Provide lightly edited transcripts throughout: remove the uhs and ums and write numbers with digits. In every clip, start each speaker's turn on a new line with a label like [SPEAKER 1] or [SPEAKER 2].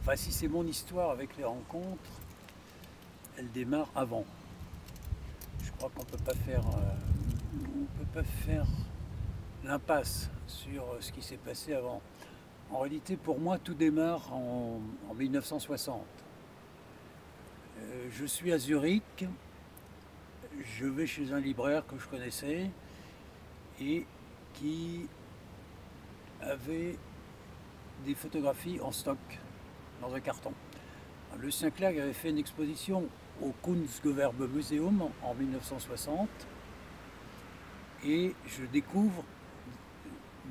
[SPEAKER 1] Enfin, si c'est mon histoire avec les rencontres, elle démarre avant. Je crois qu'on peut pas faire l'impasse sur ce qui s'est passé avant. En réalité, pour moi, tout démarre en 1960. Je suis à Zurich, je vais chez un libraire que je connaissais et qui avait des photographies en stock dans un carton. Lucien Clerc avait fait une exposition au Kunstgewerbemuseum en 1960 et je découvre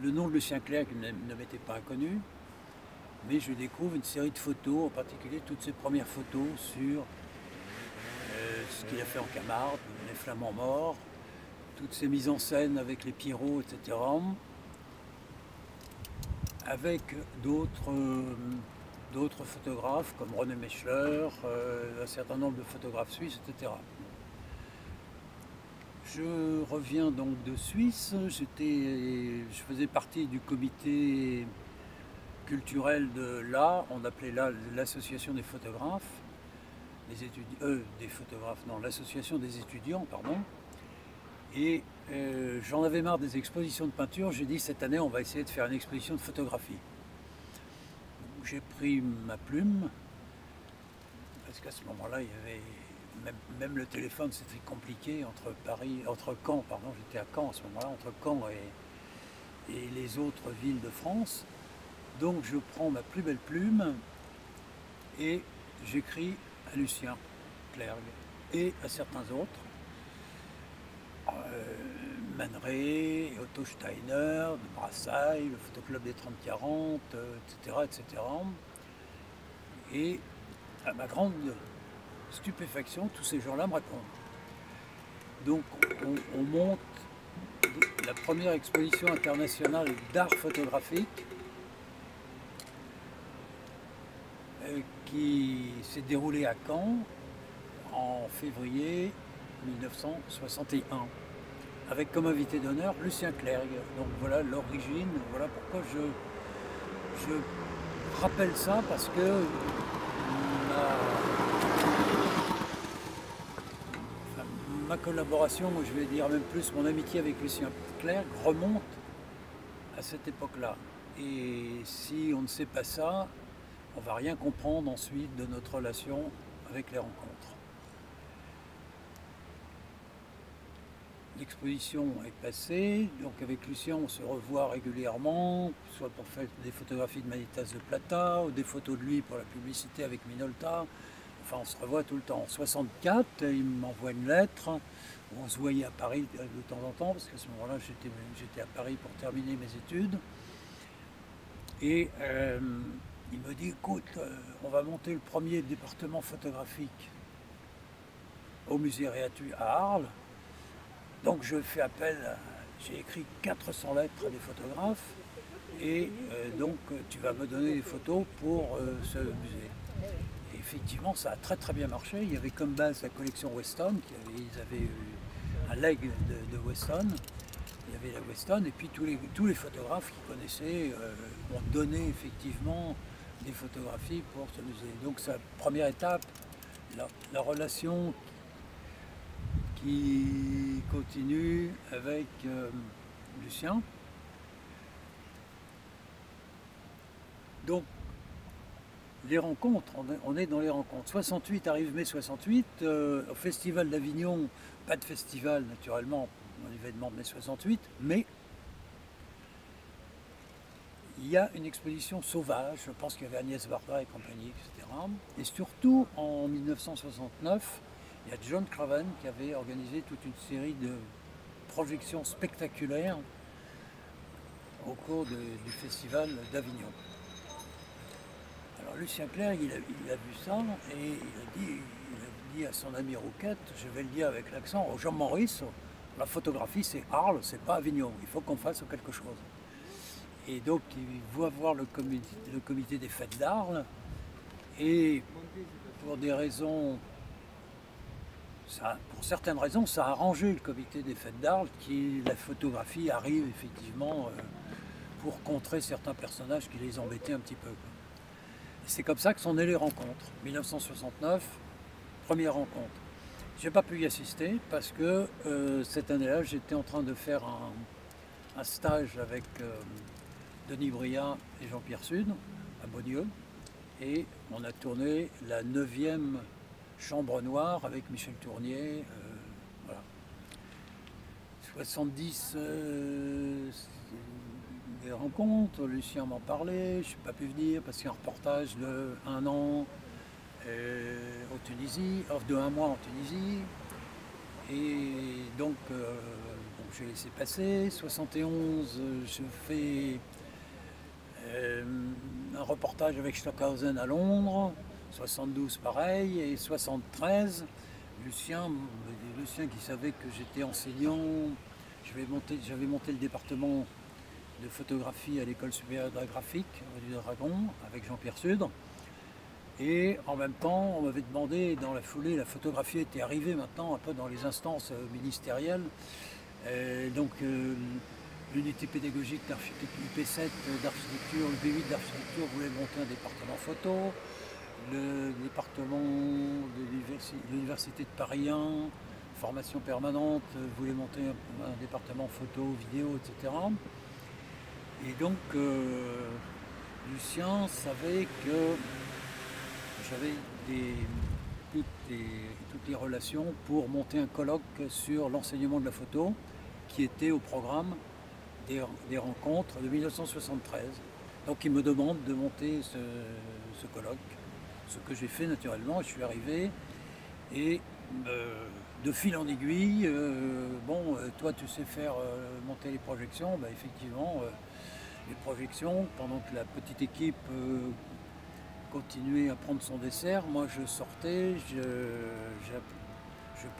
[SPEAKER 1] le nom de Lucien Clerc qui ne m'était pas inconnu, mais je découvre une série de photos, en particulier toutes ses premières photos sur ce qu'il a fait en Camargue, les Flamands morts, toutes ces mises en scène avec les Pierrots, etc. Avec d'autres photographes comme René Mechler, un certain nombre de photographes suisses, etc. Je reviens donc de Suisse, je faisais partie du comité culturel de l'A, on appelait là l'association des photographes, l'association des étudiants, pardon. Et j'en avais marre des expositions de peinture, j'ai dit cette année on va essayer de faire une exposition de photographie. J'ai pris ma plume, parce qu'à ce moment-là, il y avait même le téléphone, c'était compliqué entre Caen, pardon, j'étais à Caen à ce moment-là, entre Caen et les autres villes de France. Donc je prends ma plus belle plume et j'écris à Lucien Clerc et à certains autres, Man Ray, Otto Steiner, de Brassailles, le Photoclub des 30-40, etc., etc. Et à ma grande stupéfaction, tous ces gens-là me répondent. Donc on monte la première exposition internationale d'art photographique qui s'est déroulée à Caen en février 1961, avec comme invité d'honneur Lucien Clerc. Donc voilà l'origine, voilà pourquoi je rappelle ça, parce que ma collaboration, je vais dire même plus, mon amitié avec Lucien Clerc remonte à cette époque-là. Et si on ne sait pas ça, on ne va rien comprendre ensuite de notre relation avec les rencontres. L'exposition est passée, donc avec Lucien on se revoit régulièrement, soit pour faire des photographies de Manitas de Plata, ou des photos de lui pour la publicité avec Minolta. Enfin, on se revoit tout le temps. En 64, il m'envoie une lettre. On se voyait à Paris de temps en temps, parce qu'à ce moment-là, j'étais à Paris pour terminer mes études. Et il me dit, écoute, on va monter le premier département photographique au musée Réatu à Arles. Donc je fais appel, j'ai écrit 400 lettres à des photographes, et donc tu vas me donner des photos pour ce musée. Et effectivement, ça a très très bien marché. Il y avait comme base la collection Weston, ils avaient eu un leg de Weston. Il y avait la Weston, et puis tous les photographes qui connaissaient ont donné effectivement des photographies pour ce musée. Donc sa première étape, la relation qui continue avec Lucien. Donc les rencontres, on est dans les rencontres. 68 arrive mai 68, au Festival d'Avignon, pas de festival naturellement, un événement de mai 68, mais il y a une exposition sauvage, je pense qu'il y avait Agnès Varda et compagnie, etc. Et surtout en 1969, il y a John Craven qui avait organisé toute une série de projections spectaculaires au cours du Festival d'Avignon. Alors Lucien Clerc, il a vu ça et il a dit à son ami Rouquette, je vais le dire avec l'accent, au Jean-Maurice, la photographie c'est Arles, c'est pas Avignon, il faut qu'on fasse quelque chose. Et donc il va voir le comité des fêtes d'Arles, et pour des raisons, pour certaines raisons, ça a arrangé le comité des fêtes d'Arles, la photographie arrive effectivement pour contrer certains personnages qui les embêtaient un petit peu. C'est comme ça que sont nées les rencontres. 1969, première rencontre. Je n'ai pas pu y assister parce que cette année-là, j'étais en train de faire un stage avec Denis Briat et Jean-Pierre Sud à Beaulieu. Et on a tourné la 9e Chambre Noire avec Michel Tournier. Voilà. 70 des rencontres, Lucien m'en parlait, je n'ai pas pu venir parce qu'il y a un reportage de 1 an en Tunisie, de 1 mois en Tunisie. Et donc, j'ai laissé passer. 71, je fais un reportage avec Stockhausen à Londres. 72, pareil. Et 73, Lucien qui savait que j'étais enseignant, j'avais monté le département de photographie à l'école supérieure d'art graphique du Dragon avec Jean-Pierre Sud. Et en même temps, on m'avait demandé, dans la foulée, la photographie était arrivée maintenant un peu dans les instances ministérielles. Donc l'unité pédagogique UP7 d'architecture, l'UP8 d'architecture voulait monter un département photo. Le département de l'université de Paris 1, formation permanente, voulait monter un département photo, vidéo, etc. Et donc Lucien savait que j'avais toutes les relations pour monter un colloque sur l'enseignement de la photo qui était au programme des rencontres de 1973. Donc il me demande de monter ce colloque, ce que j'ai fait naturellement. Je suis arrivé et de fil en aiguille, toi tu sais faire monter les projections, effectivement les projections, pendant que la petite équipe continuait à prendre son dessert, moi je sortais, je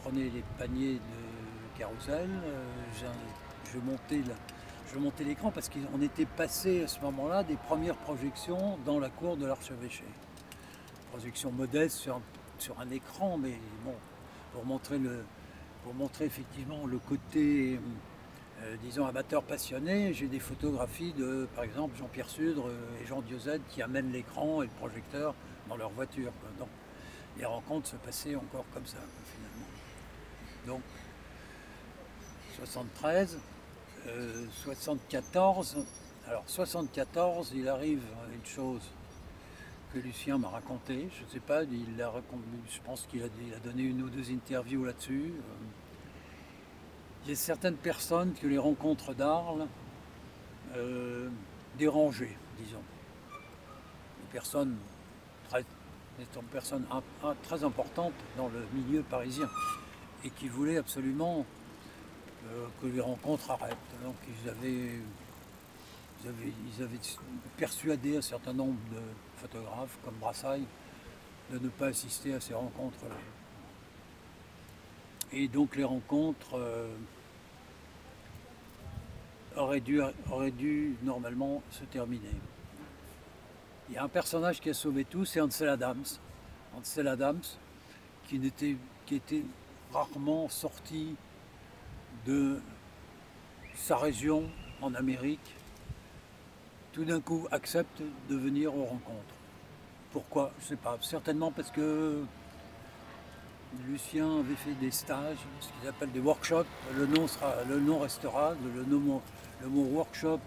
[SPEAKER 1] prenais les paniers de carrousel, je montais l'écran parce qu'on était passé à ce moment-là des premières projections dans la cour de l'archevêché. Projection modeste sur un écran, mais bon, pour montrer effectivement le côté disons amateur passionné, j'ai des photographies de, par exemple, Jean-Pierre Sudre et Jean Diozède qui amènent l'écran et le projecteur dans leur voiture. Donc, les rencontres se passaient encore comme ça, finalement. Donc, 73, 74. Alors, 74, il arrive une chose que Lucien m'a raconté. Je ne sais pas, je pense qu'il a donné 1 ou 2 interviews là-dessus. Il y a certaines personnes que les rencontres d'Arles dérangeaient, disons. Des personnes très importantes dans le milieu parisien et qui voulaient absolument que les rencontres arrêtent. Donc ils avaient persuadé un certain nombre de photographes comme Brassailles de ne pas assister à ces rencontres-là. Et donc les rencontres auraient dû normalement se terminer. Il y a un personnage qui a sauvé tout, c'est Ansel Adams. Ansel Adams, qui était rarement sorti de sa région en Amérique, tout d'un coup accepte de venir aux rencontres. Pourquoi? Je ne sais pas. Certainement parce que Lucien avait fait des stages, ce qu'ils appellent des workshops. Le nom restera, le mot workshop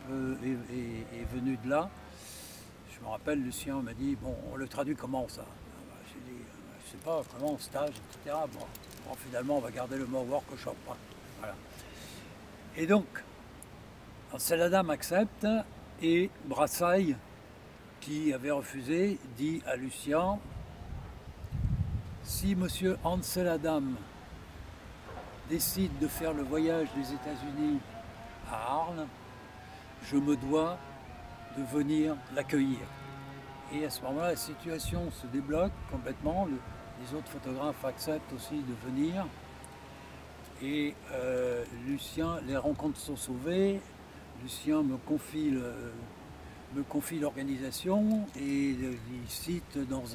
[SPEAKER 1] est venu de là. Je me rappelle, Lucien m'a dit, bon, on le traduit comment ça? J'ai dit, je ne sais pas, comment, stage, etc. Bon, finalement, on va garder le mot workshop. Hein. Voilà. Et donc, Ansel Adams accepte et Brassailles, qui avait refusé, dit à Lucien, si M. Ansel Adams décide de faire le voyage des États-Unis à Arles, je me dois de venir l'accueillir. Et à ce moment-là, la situation se débloque complètement. Les autres photographes acceptent aussi de venir. Et Lucien, les rencontres sont sauvées. Lucien me confie l'organisation et il cite dans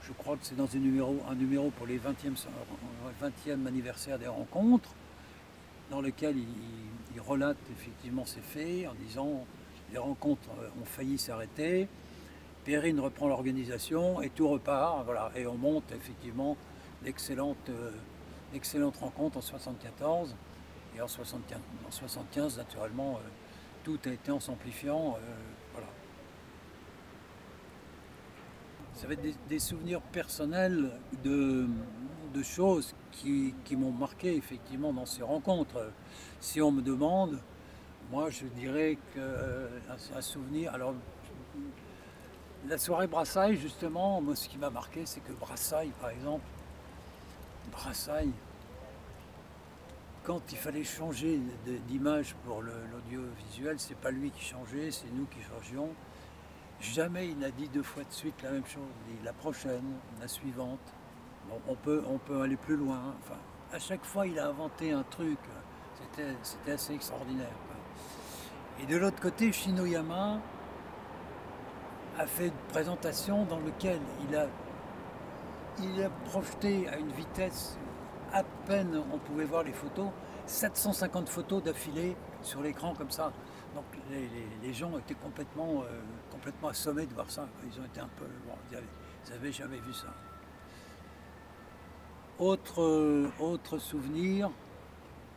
[SPEAKER 1] je crois que c'est dans un numéro pour les 20e anniversaire des rencontres, dans lequel il relate effectivement ces faits en disant les rencontres ont failli s'arrêter Perrine reprend l'organisation et tout repart, voilà, et on monte effectivement d'excellentes rencontres en 74, et en 75 naturellement, tout a été en s'amplifiant, voilà. Ça va être des souvenirs personnels de choses qui m'ont marqué effectivement dans ces rencontres. Si on me demande, moi je dirais qu'un souvenir, alors la soirée Brassailles justement, moi ce qui m'a marqué c'est que Brassailles par exemple, Brassailles, quand il fallait changer d'image pour l'audiovisuel, c'est pas lui qui changeait, c'est nous qui changions. Jamais il n'a dit 2 fois de suite la même chose. Il dit la prochaine, la suivante. Bon, on peut aller plus loin. Enfin, à chaque fois, il a inventé un truc. C'était assez extraordinaire, quoi. Et de l'autre côté, Shinoyama a fait une présentation dans laquelle il a projeté à une vitesse, à peine on pouvait voir les photos, 750 photos d'affilée sur l'écran comme ça. Donc les gens étaient complètement assommés de voir ça. Ils ont été un peu... Bon, ils n'avaient jamais vu ça. Autre souvenir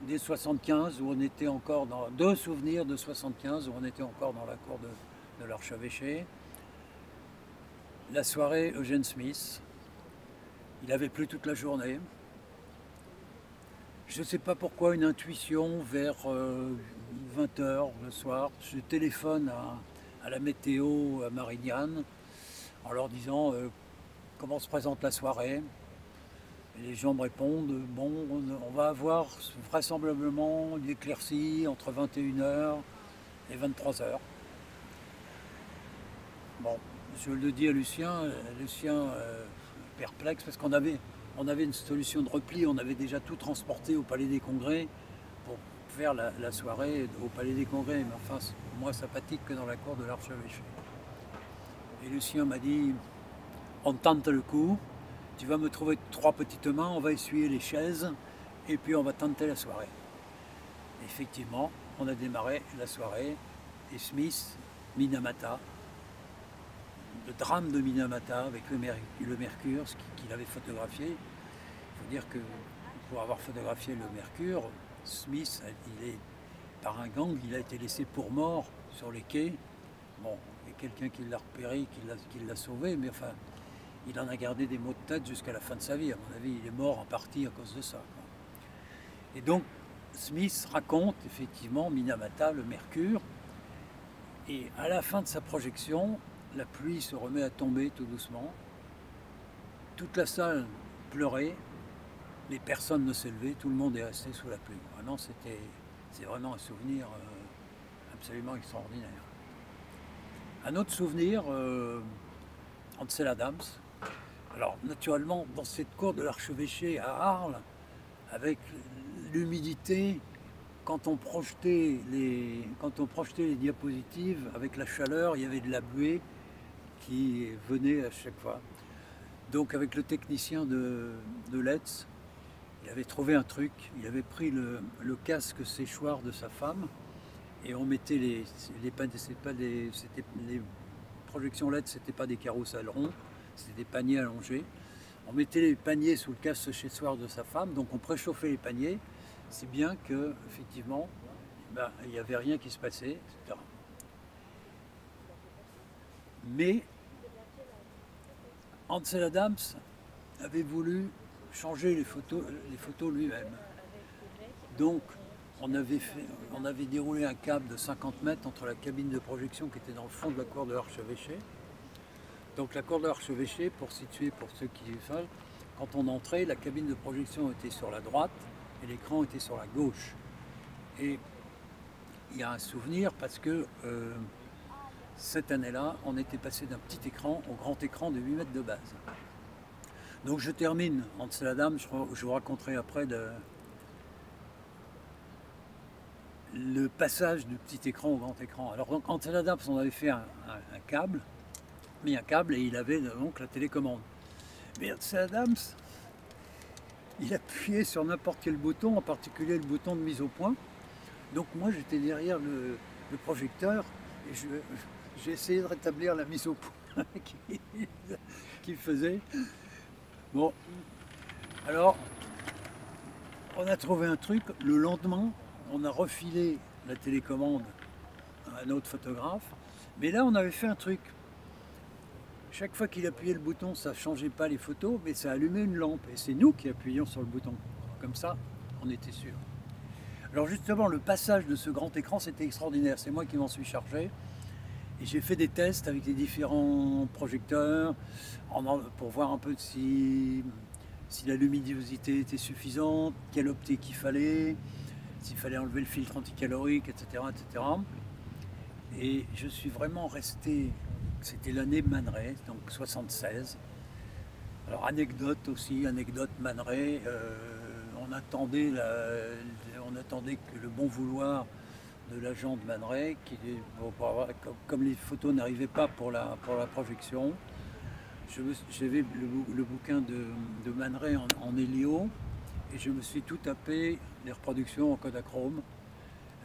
[SPEAKER 1] des 75 où on était encore dans... Deux souvenirs de 75 où on était encore dans la cour de l'archevêché. La soirée Eugène Smith. Il avait plu toute la journée. Je ne sais pas pourquoi, une intuition vers 20 h le soir. Je téléphone à la météo à Marignane en leur disant comment se présente la soirée. Et les gens me répondent, bon, on va avoir vraisemblablement une éclaircie entre 21 h et 23 h. Bon, je le dis à Lucien perplexe parce qu'on avait une solution de repli, on avait déjà tout transporté au Palais des Congrès pour faire la soirée au Palais des Congrès, mais enfin, moins sympathique que dans la cour de l'archevêché. Et Lucien m'a dit, on tente le coup, tu vas me trouver 3 petites mains, on va essuyer les chaises, et puis on va tenter la soirée. Effectivement, on a démarré la soirée, et Smith, Minamata, le drame de Minamata avec le Mercure, ce qu'il avait photographié. Il faut dire que pour avoir photographié le Mercure, Smith, par un gang, il a été laissé pour mort sur les quais. Bon, il y a quelqu'un qui l'a repéré, qui l'a sauvé, mais enfin, il en a gardé des maux de tête jusqu'à la fin de sa vie. À mon avis, il est mort en partie à cause de ça, quoi. Et donc, Smith raconte effectivement Minamata, le Mercure, et à la fin de sa projection, la pluie se remet à tomber tout doucement. Toute la salle pleurait, mais personne ne s'est levé, tout le monde est resté sous la pluie. Vraiment, c'est vraiment un souvenir absolument extraordinaire. Un autre souvenir, Ansel Adams. Alors, naturellement, dans cette cour de l'archevêché à Arles, avec l'humidité, quand on projetait les diapositives, avec la chaleur, il y avait de la buée qui venait à chaque fois. Donc avec le technicien de Letz, il avait trouvé un truc, il avait pris le casque séchoir de sa femme et on mettait les projections LED, c'était pas des carousels ronds, c'était des paniers allongés. On mettait les paniers sous le casque séchoir de sa femme, donc on préchauffait les paniers, si bien que effectivement, il n'y avait rien qui se passait, etc. Mais Ansel Adams avait voulu changer les photos lui-même. Donc, on avait déroulé un câble de 50 mètres entre la cabine de projection qui était dans le fond de la cour de l'archevêché. Donc la cour de l'archevêché, pour situer pour ceux qui savent, quand on entrait, la cabine de projection était sur la droite et l'écran était sur la gauche. Et il y a un souvenir parce que cette année-là, on était passé d'un petit écran au grand écran de 8 mètres de base. Donc je termine Ansel Adams, je vous raconterai après le passage du petit écran au grand écran. Alors donc Ansel Adams, on avait fait un câble, mis un câble et il avait donc la télécommande. Mais Ansel Adams, il appuyait sur n'importe quel bouton, en particulier le bouton de mise au point. Donc moi j'étais derrière le projecteur et j'ai essayé de rétablir la mise au point. qui, qui faisait. Bon, alors, on a trouvé un truc. Le lendemain, on a refilé la télécommande à un autre photographe. Mais là, on avait fait un truc. Chaque fois qu'il appuyait le bouton, ça ne changeait pas les photos, mais ça allumait une lampe. Et c'est nous qui appuyions sur le bouton. Comme ça, on était sûr. Alors justement, le passage de ce grand écran, c'était extraordinaire. C'est moi qui m'en suis chargé. Et j'ai fait des tests avec les différents projecteurs pour voir un peu si la luminosité était suffisante, quelle optique il fallait, s'il fallait enlever le filtre anticalorique, etc., etc. Et je suis vraiment resté, c'était l'année Man Ray, donc 76. Alors anecdote aussi, anecdote Man Ray, on attendait que le bon vouloir de l'agent de Man Ray, comme les photos n'arrivaient pas pour la projection, j'avais le bouquin de Man Ray en hélio, et je me suis tout tapé les reproductions en Kodachrome.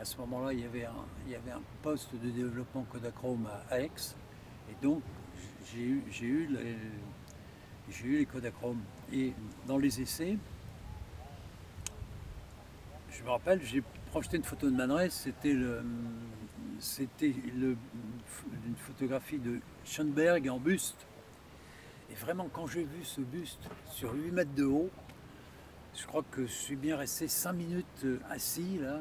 [SPEAKER 1] À ce moment-là, il y avait un poste de développement Kodachrome à Aix, et donc j'ai eu les Kodachrome. Et dans les essais, je me rappelle, j'ai projeté une photo de Man Ray, c'était une photographie de Schoenberg en buste. Et vraiment, quand j'ai vu ce buste sur 8 mètres de haut, je crois que je suis bien resté 5 minutes assis là,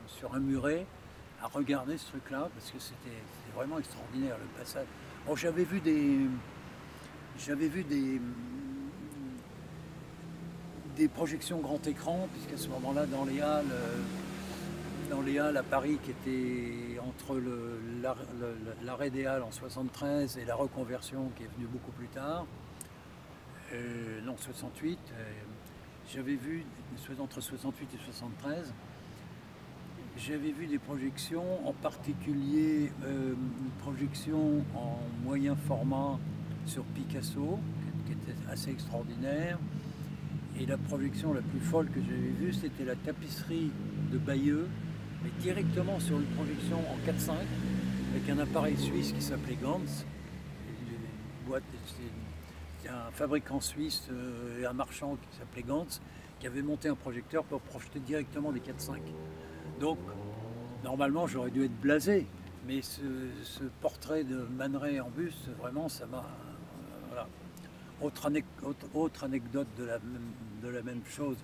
[SPEAKER 1] sur un muret à regarder ce truc-là, parce que c'était vraiment extraordinaire le passage. Bon, j'avais vu des projections grand écran, puisqu'à ce moment-là, dans les halles à Paris, qui étaient entre l'arrêt des halles en 73 et la reconversion qui est venue beaucoup plus tard, non 68, j'avais vu, entre 68 et 73, j'avais vu des projections, en particulier une projection en moyen format sur Picasso, qui était assez extraordinaire. Et la projection la plus folle que j'avais vue, c'était la tapisserie de Bayeux, mais directement sur une projection en 4:5, avec un appareil suisse qui s'appelait Gantz. C'était un fabricant suisse et un marchand qui s'appelait Gantz, qui avait monté un projecteur pour projeter directement des 4:5. Donc, normalement, j'aurais dû être blasé, mais ce portrait de Man Ray en buste, vraiment, ça m'a... voilà. Autre anecdote de la même chose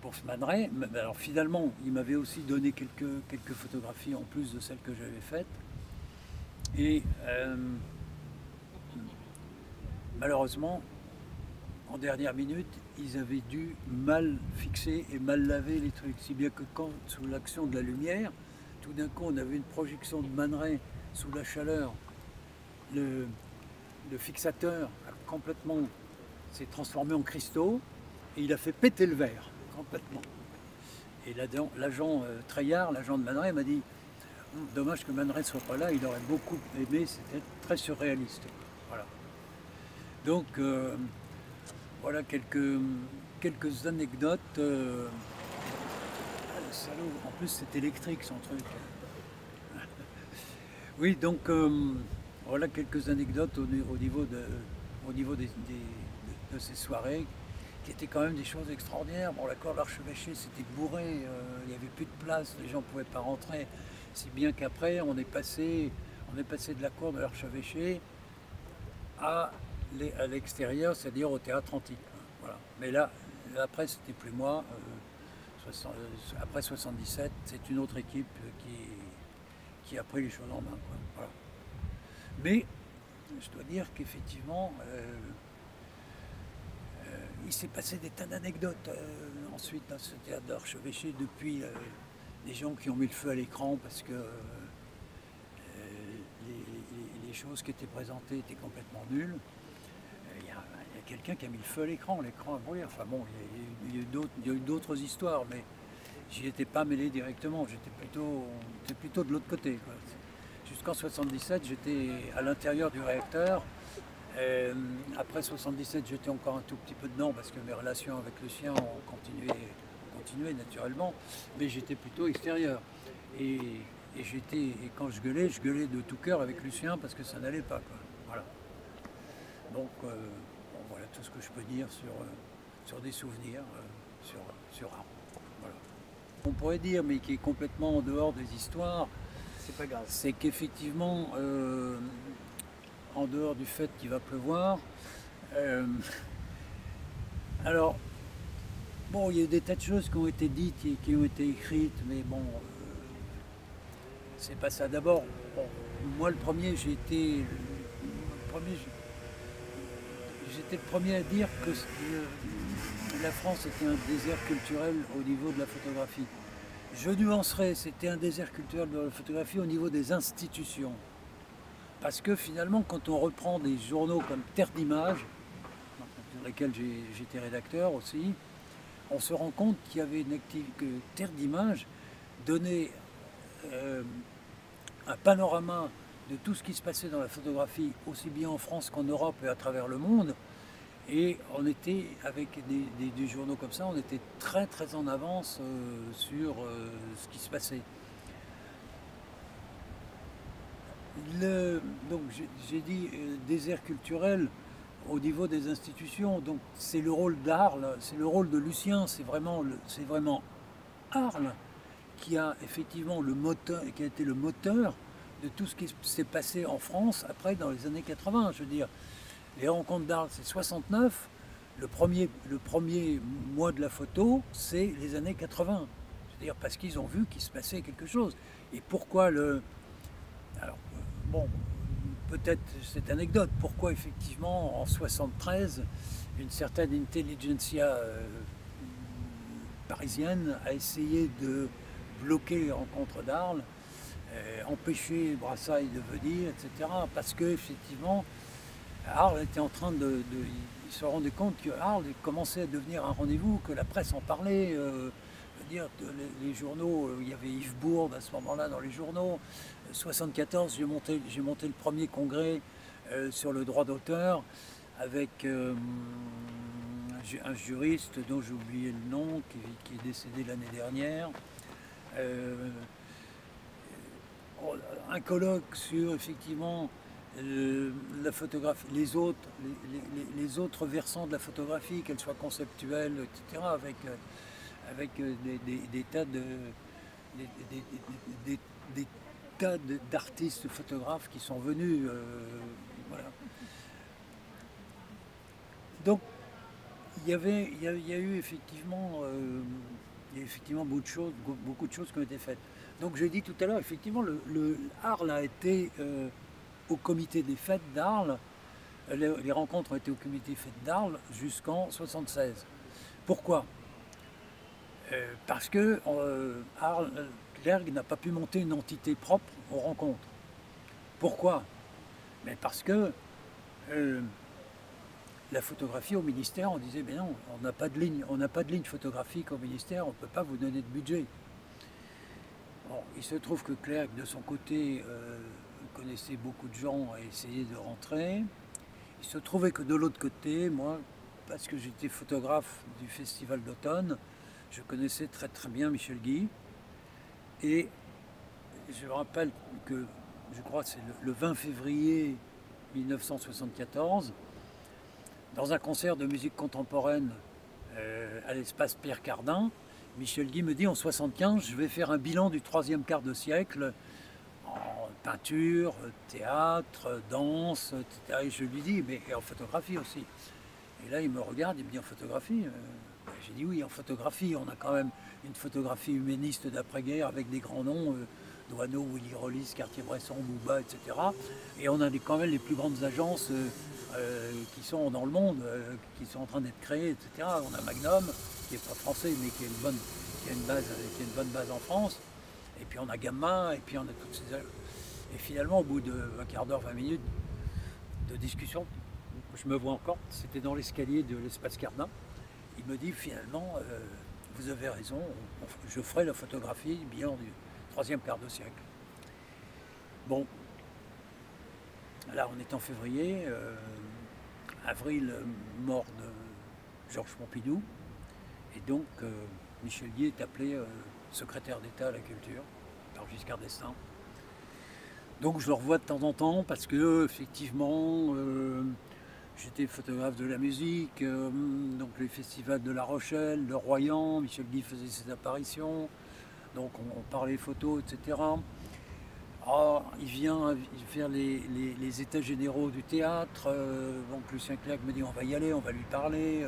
[SPEAKER 1] pour ce Man Ray. Alors finalement, il m'avait aussi donné quelques photographies en plus de celles que j'avais faites. Et malheureusement, en dernière minute, ils avaient dû mal fixer et mal laver les trucs. Si bien que quand, sous l'action de la lumière, tout d'un coup, on avait une projection de Man Ray sous la chaleur. Le fixateur complètement s'est transformé en cristaux et il a fait péter le verre complètement. Et l'agent Treillard, l'agent de Man Ray, m'a dit dommage que Man Ray ne soit pas là, il aurait beaucoup aimé, c'était très surréaliste. Voilà. Donc voilà quelques anecdotes. Le salaud, en plus c'est électrique son truc. Oui, donc voilà quelques anecdotes au niveau de ces soirées, qui étaient quand même des choses extraordinaires. Bon, la cour de l'archevêché, c'était bourré, il n'y avait plus de place, les gens ne pouvaient pas rentrer. Si bien qu'après, on est passé de la cour de l'archevêché à l'extérieur, c'est-à-dire au théâtre antique. Voilà. Mais là, après, c'était plus moi. Après 77, c'est une autre équipe qui a pris les choses en main, quoi. Voilà. Mais je dois dire qu'effectivement, il s'est passé des tas d'anecdotes ensuite dans ce théâtre d'archevêché, depuis les gens qui ont mis le feu à l'écran parce que les choses qui étaient présentées étaient complètement nulles. Il y a quelqu'un qui a mis le feu à l'écran a brûlé. Enfin bon, il y a eu d'autres histoires, mais j'y étais pas mêlé directement, j'étais plutôt de l'autre côté, quoi. Jusqu'en 77, j'étais à l'intérieur du réacteur. Après 77, j'étais encore un tout petit peu dedans parce que mes relations avec Lucien ont continué naturellement, mais j'étais plutôt extérieur. Et Et quand je gueulais de tout cœur avec Lucien parce que ça n'allait pas, quoi. Voilà. Donc, bon, voilà tout ce que je peux dire sur des souvenirs, sur Arles. Voilà. On pourrait dire, mais qui est complètement en dehors des histoires,
[SPEAKER 2] C'est pas grave.
[SPEAKER 1] c'est qu'effectivement, en dehors du fait qu'il va pleuvoir, alors, bon, il y a des tas de choses qui ont été dites et qui ont été écrites, mais bon, c'est pas ça. D'abord, bon, moi le premier, j'étais le premier à dire que la France était un désert culturel au niveau de la photographie. Je nuancerais, c'était un désert culturel de la photographie au niveau des institutions. Parce que finalement, quand on reprend des journaux comme Terre d'Images, dans lesquels j'étais rédacteur aussi, on se rend compte qu'il y avait une activité que Terre d'Images donnait un panorama de tout ce qui se passait dans la photographie, aussi bien en France qu'en Europe et à travers le monde. Et on était, avec des journaux comme ça, on était très très en avance sur ce qui se passait. Donc j'ai dit désert culturel au niveau des institutions. Donc c'est le rôle d'Arles, c'est le rôle de Lucien, c'est vraiment Arles qui a effectivement le moteur, qui a été le moteur de tout ce qui s'est passé en France après dans les années 80. Je veux dire, les rencontres d'Arles, c'est 69. Le premier mois de la photo, c'est les années 80. C'est-à-dire parce qu'ils ont vu qu'il se passait quelque chose. Et pourquoi le... Alors, bon, peut-être cette anecdote, pourquoi effectivement en 73, une certaine intelligentsia parisienne a essayé de bloquer les rencontres d'Arles, empêcher Brassailles de venir, etc. Parce que effectivement, Arles était en train il se rendait compte que Arles commençait à devenir un rendez-vous, que la presse en parlait. Dire les journaux, il y avait Yves Bourd à ce moment-là dans les journaux. 74, j'ai monté le premier congrès sur le droit d'auteur avec un juriste dont j'ai oublié le nom, qui est décédé l'année dernière. Un colloque sur effectivement la photographie, les autres versants de la photographie, qu'elles soient conceptuelles, etc., avec des tas d'artistes photographes qui sont venus. Voilà. Donc il y a eu effectivement beaucoup de choses qui ont été faites. Donc j'ai dit tout à l'heure, effectivement, Arles a été au comité des fêtes d'Arles, les rencontres ont été au comité des fêtes d'Arles jusqu'en 76. Pourquoi ? Parce que Clergue n'a pas pu monter une entité propre aux rencontres. Pourquoi ? Mais parce que la photographie au ministère, on disait, mais non, on n'a pas de ligne photographique au ministère, on ne peut pas vous donner de budget. Bon, il se trouve que Clergue, de son côté, connaissait beaucoup de gens et essayait de rentrer. Il se trouvait que de l'autre côté, moi, parce que j'étais photographe du Festival d'automne, je connaissais très très bien Michel Guy. Et je me rappelle que, je crois que c'est le 20 février 1974, dans un concert de musique contemporaine à l'espace Pierre Cardin, Michel Guy me dit en 75, je vais faire un bilan du troisième quart de siècle en peinture, théâtre, danse, etc. Et je lui dis, mais et en photographie aussi. Et là, il me regarde, il me dit en photographie. J'ai dit oui, en photographie, on a quand même une photographie humaniste d'après-guerre avec des grands noms, Doisneau, Willy Rollis, Cartier-Bresson, Bouba, etc. Et on a quand même les plus grandes agences qui sont dans le monde, qui sont en train d'être créées, etc. On a Magnum, qui n'est pas français, mais qui a une bonne base en France. Et puis on a Gamma, et puis on a toutes ces... Et finalement, au bout d'un quart d'heure, 20 minutes de discussion, je me vois encore, c'était dans l'escalier de l'espace Cardin. Il me dit finalement, vous avez raison, je ferai la photographie bilan du troisième quart de siècle. Bon, là on est en février, avril, mort de Georges Pompidou, et donc Michel Guy est appelé secrétaire d'État à la culture. par Giscard d'Estaing. Donc je le revois de temps en temps parce que effectivement j'étais photographe de la musique, donc les festivals de La Rochelle, de Royan, Michel Guy faisait ses apparitions, donc on parlait photos, etc. Ah, il vient faire les états généraux du théâtre, donc Lucien Clerc me dit on va y aller, on va lui parler.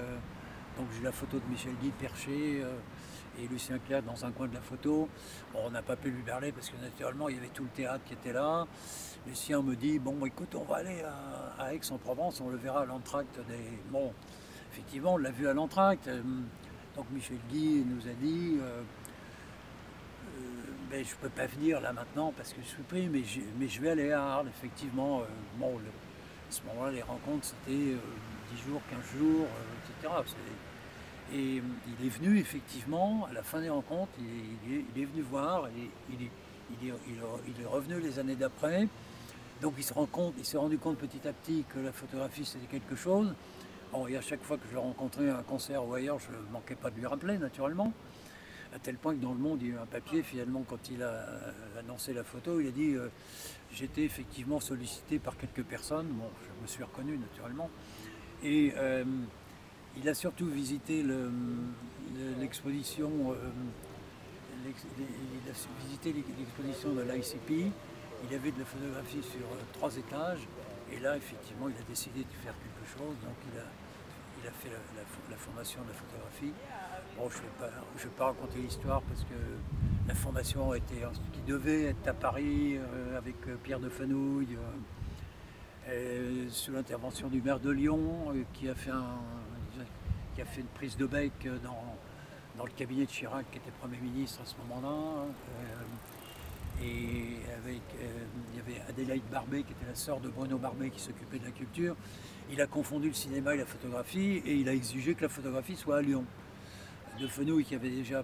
[SPEAKER 1] Donc j'ai la photo de Michel Guy perché et Lucien Clerc dans un coin de la photo. Bon, on n'a pas pu lui parler parce que naturellement il y avait tout le théâtre qui était là. Lucien me dit bon écoute on va aller à Aix-en-Provence, on le verra à l'entracte des... Bon, effectivement on l'a vu à l'entracte. Donc Michel Guy nous a dit ben, je ne peux pas venir là maintenant parce que je suis pris, mais je vais aller à Arles, effectivement. Bon, à ce moment-là, les rencontres, c'était 10 jours, 15 jours, etc. Et il est venu, effectivement, à la fin des rencontres, il est venu voir, et il est revenu les années d'après. Donc il s'est rendu compte petit à petit que la photographie, c'était quelque chose. Bon, et à chaque fois que je le rencontrais à un concert ou ailleurs, je ne manquais pas de lui rappeler, naturellement. À tel point que dans Le Monde, il y a eu un papier, finalement, quand il a annoncé la photo, il a dit j'étais effectivement sollicité par quelques personnes. Bon, je me suis reconnu, naturellement. Et il a surtout visité l'exposition de l'ICP. Il avait de la photographie sur 3 étages. Et là, effectivement, il a décidé de faire quelque chose. Donc, il a fait la formation de la photographie. Bon, je ne vais pas raconter l'histoire parce que la formation qui devait être à Paris avec Pierre de Fenouil, sous l'intervention du maire de Lyon, qui a fait une prise de bec dans le cabinet de Chirac, qui était Premier ministre à ce moment-là. Et il y avait Adélaïde Barbet, qui était la sœur de Bruno Barbet, qui s'occupait de la culture. Il a confondu le cinéma et la photographie, et il a exigé que la photographie soit à Lyon. De Fenouil, qui avait déjà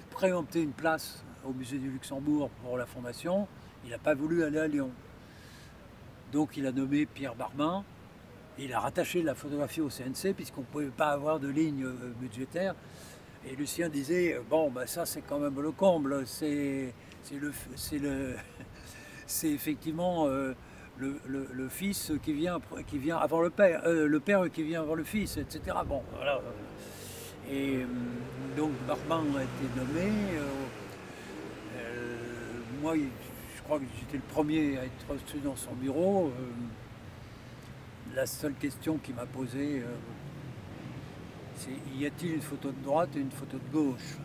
[SPEAKER 1] préempté une place au musée du Luxembourg pour la formation, il n'a pas voulu aller à Lyon. Donc il a nommé Pierre Barbin, et il a rattaché la photographie au CNC, puisqu'on ne pouvait pas avoir de ligne budgétaire. Et Lucien disait, bon, bah, ça c'est quand même le comble, c'est effectivement le fils qui vient avant le père qui vient avant le fils, etc. Bon, voilà. Et donc Barbin a été nommé. Moi, je crois que j'étais le premier à être reçu dans son bureau. La seule question qu'il m'a posée, c'est y a-t-il une photo de droite et une photo de gauche?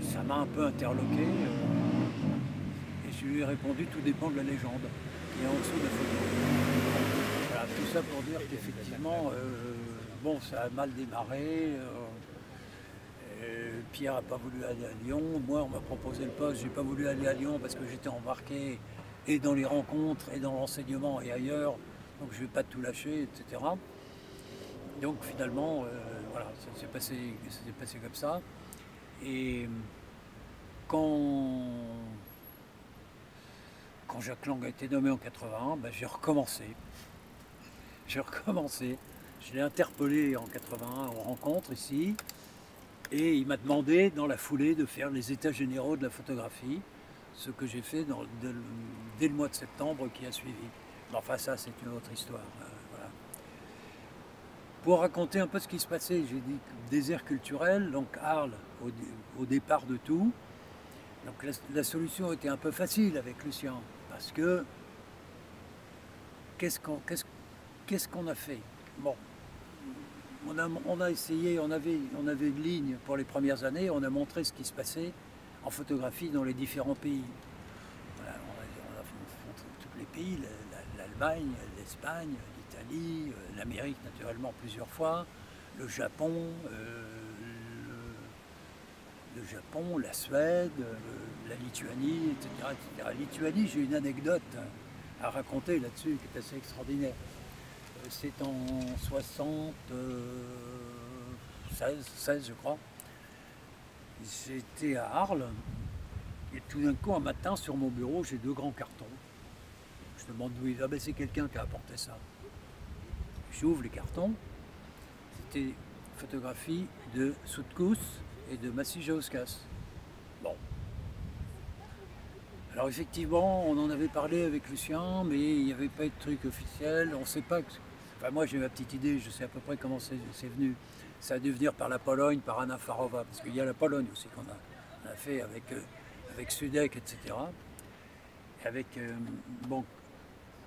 [SPEAKER 1] Ça m'a un peu interloqué. Et je lui ai répondu, tout dépend de la légende qui est en dessous de la photo. Voilà, tout ça pour dire qu'effectivement, bon, ça a mal démarré. Pierre n'a pas voulu aller à Lyon. Moi, on m'a proposé le poste. J'ai pas voulu aller à Lyon parce que j'étais embarqué et dans les rencontres, et dans l'enseignement, et ailleurs. Donc, je ne vais pas tout lâcher, etc. Donc, finalement, voilà, ça s'est passé comme ça. Et quand Jacques Lang a été nommé en 81, ben, j'ai recommencé. Je l'ai interpellé en 81 aux rencontres ici. Et il m'a demandé dans la foulée de faire les états généraux de la photographie, ce que j'ai fait dès le mois de septembre qui a suivi. Enfin ça c'est une autre histoire. Voilà. Pour raconter un peu ce qui se passait, j'ai dit désert culturel, donc Arles au départ de tout. Donc la solution était un peu facile avec Lucien, parce que qu'est-ce qu'on a fait? Bon. On a essayé, on avait une ligne pour les premières années, on a montré ce qui se passait en photographie dans les différents pays. Voilà, on a montré tous les pays, l'Allemagne, l'Espagne, l'Italie, l'Amérique naturellement plusieurs fois, le Japon, la Suède, la Lituanie, etc. Lituanie, j'ai une anecdote à raconter là-dessus qui est assez extraordinaire. C'est en 16, je crois. J'étais à Arles et tout d'un coup, un matin, sur mon bureau, j'ai 2 grands cartons. Je demande d'où il va. Ben, c'est quelqu'un qui a apporté ça. J'ouvre les cartons. C'était photographie de Soutkus et de Massy Jauskas. Bon. Alors effectivement, on en avait parlé avec Lucien, mais il n'y avait pas de truc officiel. On ne sait pas. Enfin, moi j'ai ma petite idée, je sais à peu près comment c'est venu. Ça a dû venir par la Pologne, par Anna Farova, parce qu'il y a la Pologne aussi on a fait avec Sudek, etc. Avec, bon,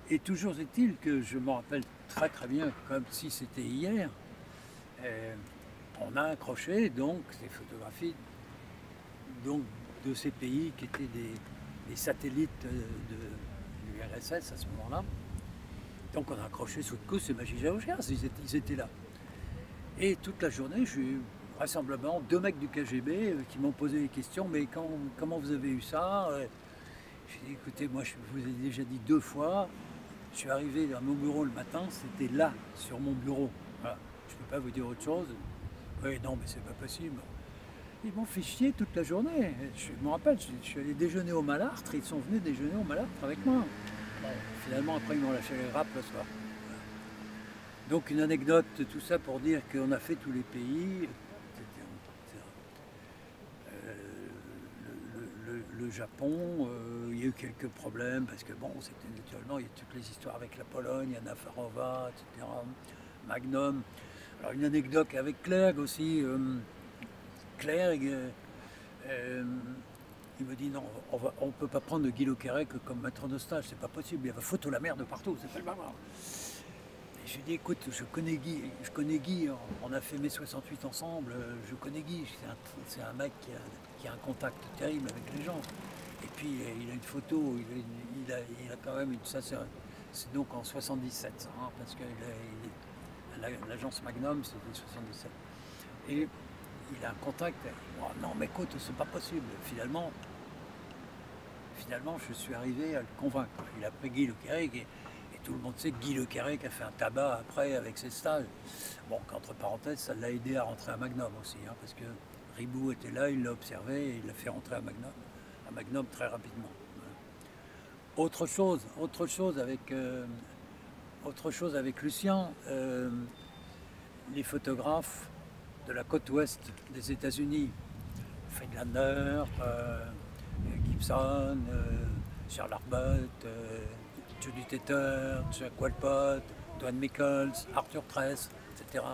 [SPEAKER 1] et toujours est-il que je me rappelle très très bien, comme si c'était hier, euh, on a accroché donc ces photographies donc, de ces pays qui étaient des satellites de l'URSS à ce moment-là. Donc on a accroché sous le coup ces Magie Georgias, ils étaient là. Et toute la journée, j'ai eu vraisemblablement 2 mecs du KGB qui m'ont posé des questions, mais comment vous avez eu ça? J'ai dit, écoutez, moi je vous ai déjà dit 2 fois, je suis arrivé dans mon bureau le matin, c'était là, sur mon bureau. Voilà. Je ne peux pas vous dire autre chose. Oui, non, mais c'est pas possible. Ils m'ont fait chier toute la journée. Je me rappelle, je suis allé déjeuner au Malartre, ils sont venus déjeuner au Malartre avec moi. Bon, finalement, après, ils m'ont lâché les râpes le soir. Donc, une anecdote, tout ça pour dire qu'on a fait tous les pays. Le Japon, il y a eu quelques problèmes parce que, bon, c'était naturellement, il y a toutes les histoires avec la Pologne, Anna Farova, etc. Magnum. Alors, une anecdote avec Clerg aussi. Clerg, il me dit non, on ne peut pas prendre Guy Le Quérec comme maître de stage, c'est pas possible, il y a photo la merde de partout, c'est pas grave. Et je lui ai dit écoute, je connais Guy, on a fait mai 68 ensemble, je connais Guy, c'est un mec qui a un contact terrible avec les gens. Et puis il a une photo, il a quand même une. Ça c'est donc en 77, hein, parce que l'agence Magnum c'était 77. Et il a un contact. Oh, non, mais écoute, c'est pas possible. Finalement, je suis arrivé à le convaincre. Il a pris Guy Le Quérec et tout le monde sait que Guy Le Quérec a fait un tabac après avec ses stages. Bon, qu'entre parenthèses, ça l'a aidé à rentrer à Magnum aussi, hein, parce que Ribou était là, il l'a observé et il l'a fait rentrer à Magnum très rapidement. Autre chose avec Lucien, les photographes de la côte ouest des États-Unis, Friedlander, Gibson, Charles Arbut, Judy Teter, Jack Walpott, Don Michaels, Arthur Tress, etc.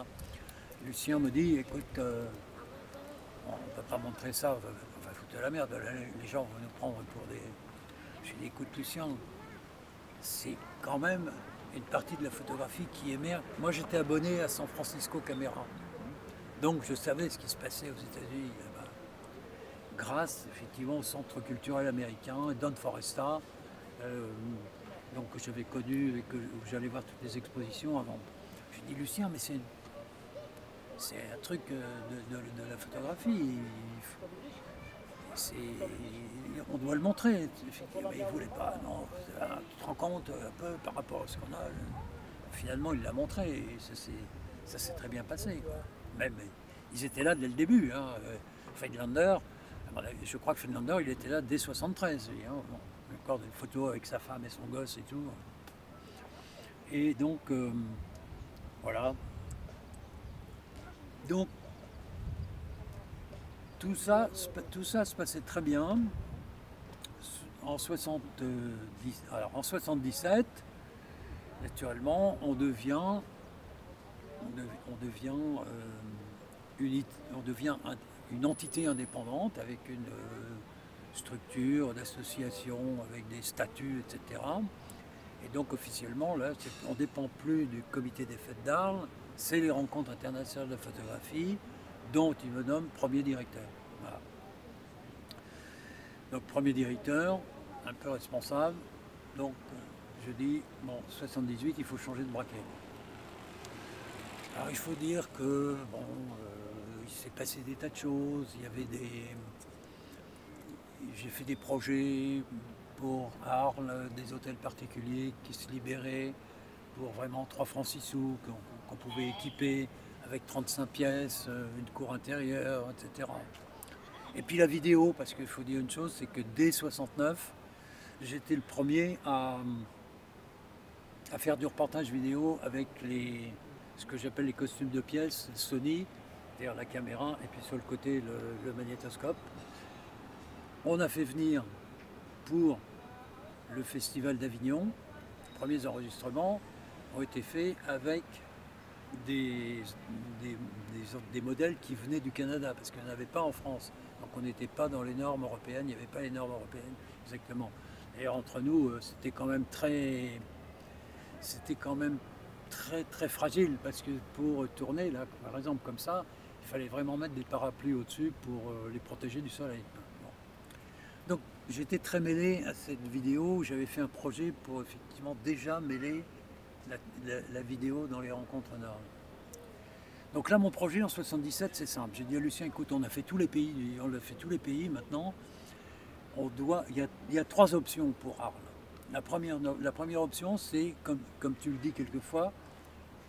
[SPEAKER 1] Lucien me dit, écoute, on ne peut pas montrer ça, on va foutre de la merde, les gens vont nous prendre pour des... Je lui dis, écoute Lucien, c'est quand même une partie de la photographie qui émerge. Moi j'étais abonné à San Francisco Camera. Donc je savais ce qui se passait aux États-Unis là-bas. Grâce effectivement au centre culturel américain, Don Foresta, donc que j'avais connu et que j'allais voir toutes les expositions avant. Je dis Lucien, mais c'est un truc de la photographie. On doit le montrer. Mais il ne voulait pas. Non, tu te rends compte un peu par rapport à ce qu'on a. Finalement, il l'a montré et ça s'est très bien passé, quoi. Même, ils étaient là dès le début. Hein. Friedlander, je crois que Friedlander, il était là dès 73. Lui, hein. Bon, encore des photos avec sa femme et son gosse et tout. Et donc, voilà. Donc, tout ça se passait très bien. En 77, naturellement, on devient une entité indépendante avec une structure d'association, avec des statuts, etc. Et donc officiellement, là, on ne dépend plus du comité des fêtes d'Arles, c'est les rencontres internationales de photographie, dont il me nomme premier directeur. Voilà. Donc premier directeur, un peu responsable, donc je dis, bon, 78, il faut changer de braquet. Alors il faut dire que, bon, il s'est passé des tas de choses, il y avait j'ai fait des projets pour Arles, des hôtels particuliers qui se libéraient pour vraiment 3 francs 6 sous qu'on pouvait équiper avec 35 pièces, une cour intérieure, etc. Et puis la vidéo, parce qu'il faut dire une chose, c'est que dès 69, j'étais le premier à faire du reportage vidéo avec ce que j'appelle les costumes de pièces, Sony, c'est-à-dire la caméra, et puis sur le côté le magnétoscope. On a fait venir pour le Festival d'Avignon. Les premiers enregistrements ont été faits avec des modèles qui venaient du Canada, parce qu'il n'y en avait pas en France. Donc on n'était pas dans les normes européennes, il n'y avait pas les normes européennes exactement. Et entre nous, c'était quand même très très fragile, parce que pour tourner, là, par exemple comme ça, il fallait vraiment mettre des parapluies au-dessus pour les protéger du soleil. Bon. Donc j'étais très mêlé à cette vidéo, j'avais fait un projet pour effectivement déjà mêler la vidéo dans les rencontres d'Arles. Donc là, mon projet en 77, c'est simple. J'ai dit à Lucien, écoute, on a fait tous les pays maintenant. Il y a 3 options pour Arles. La première option, c'est, comme tu le dis quelquefois,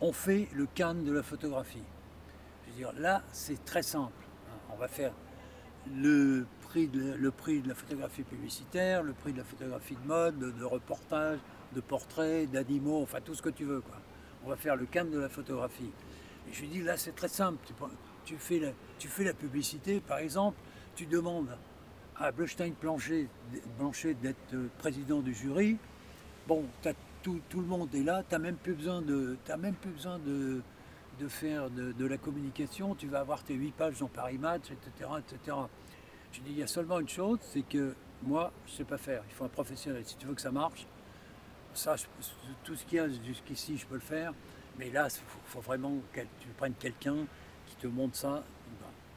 [SPEAKER 1] on fait le Cannes de la photographie. Je veux dire, là, c'est très simple. On va faire le prix de la photographie publicitaire, le prix de la photographie de mode, de reportage, de portraits, d'animaux, enfin tout ce que tu veux, quoi. On va faire le Cannes de la photographie. Et je lui dis, là, c'est très simple. Tu fais la publicité, par exemple, tu demandes à Bleustein-Blanchet d'être président du jury. Bon, tout le monde est là, tu n'as même plus besoin de faire de la communication, tu vas avoir tes 8 pages dans Paris Match, etc., etc. Je dis, il y a seulement une chose, c'est que moi, je ne sais pas faire, il faut un professionnel. Si tu veux que ça marche, ça, tout ce qu'il y a jusqu'ici, je peux le faire, mais là, il faut vraiment que tu prennes quelqu'un qui te montre ça.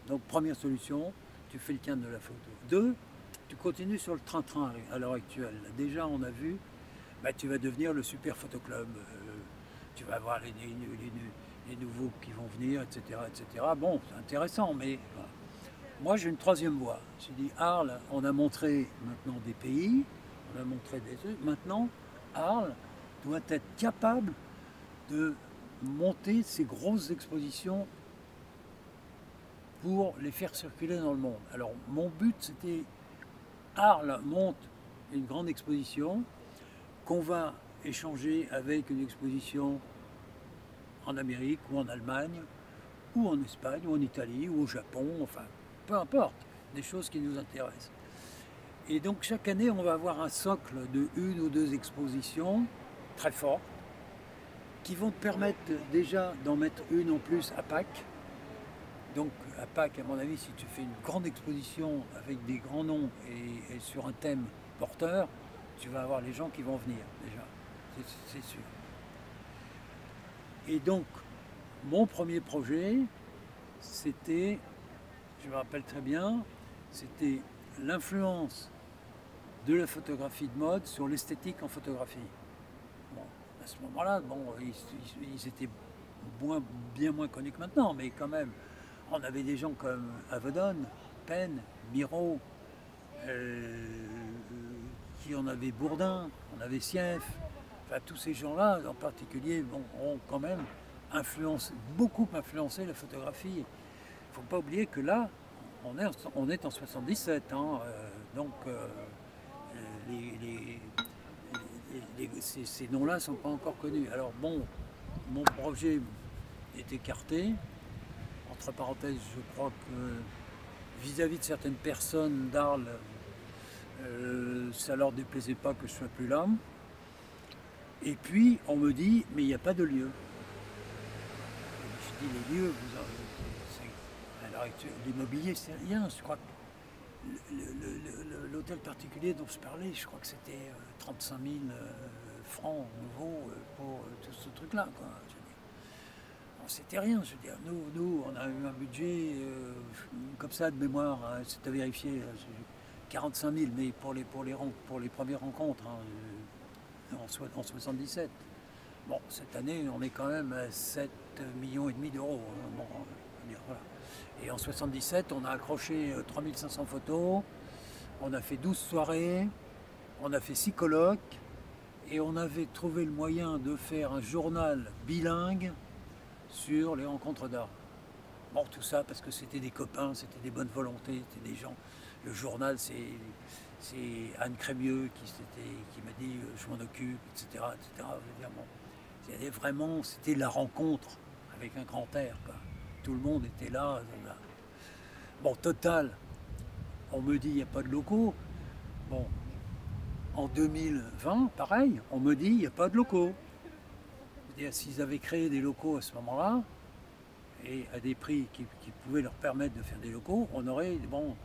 [SPEAKER 1] Donc, première solution, tu fais le Cannes de la photo. 2, tu continues sur le train-train à l'heure actuelle. Déjà, on a vu, tu vas devenir le super photoclub. Tu vas avoir les nouveaux qui vont venir, etc., etc. Bon, c'est intéressant, mais voilà. Moi, j'ai une 3e voie. J'ai dit, Arles, on a montré maintenant des pays, on a montré des trucs. Maintenant, Arles doit être capable de monter ces grosses expositions pour les faire circuler dans le monde. Alors, mon but, c'était, Arles monte une grande exposition qu'on va échanger avec une exposition en Amérique ou en Allemagne ou en Espagne ou en Italie ou au Japon, enfin peu importe, des choses qui nous intéressent. Et donc chaque année on va avoir un socle de 1 ou 2 expositions très fortes qui vont te permettre déjà d'en mettre une en plus à Pâques. Donc à Pâques, à mon avis, si tu fais une grande exposition avec des grands noms et sur un thème porteur, tu vas avoir les gens qui vont venir déjà, c'est sûr. Et donc, mon premier projet, c'était, je me rappelle très bien, c'était l'influence de la photographie de mode sur l'esthétique en photographie. Bon, à ce moment-là, bon, ils étaient bien moins connus que maintenant, mais quand même, on avait des gens comme Avedon, Penn, Miro, on avait Bourdin, on avait Sief, enfin tous ces gens-là en particulier ont quand même beaucoup influencé la photographie. Il ne faut pas oublier que là, on est en 77, hein, donc ces noms-là ne sont pas encore connus. Alors bon, mon projet est écarté. Entre parenthèses, je crois que vis-à-vis de certaines personnes d'Arles, ça leur déplaisait pas que je sois plus là. Et puis on me dit, mais il n'y a pas de lieu. Je dis, les lieux, à l'heure actuelle, l'immobilier c'est rien. Je crois que l'hôtel particulier dont je parlais, je crois que c'était 35 000 francs nouveaux pour tout ce truc-là. C'était rien, je veux dire. Nous, on a eu un budget comme ça de mémoire, hein, c'est à vérifier, 45 000, mais pour les premières rencontres, hein, en 77. Bon, cette année, on est quand même à 7,5 millions d'euros. Hein, bon, voilà. Et en 77, on a accroché 3500 photos, on a fait 12 soirées, on a fait 6 colloques, et on avait trouvé le moyen de faire un journal bilingue sur les rencontres d'art. Bon, tout ça parce que c'était des copains, c'était des bonnes volontés, c'était des gens. Le journal, c'est Anne Crémieux qui m'a dit je m'en occupe, etc. etc. Je veux dire, bon, c'était la rencontre avec un grand air, quoi. Tout le monde était là. Bon, total, on me dit il n'y a pas de locaux. Bon, en 2020, pareil, on me dit il n'y a pas de locaux. C'est-à-dire, s'ils avaient créé des locaux à ce moment-là, et à des prix qui pouvaient leur permettre de faire des locaux, on aurait, bon,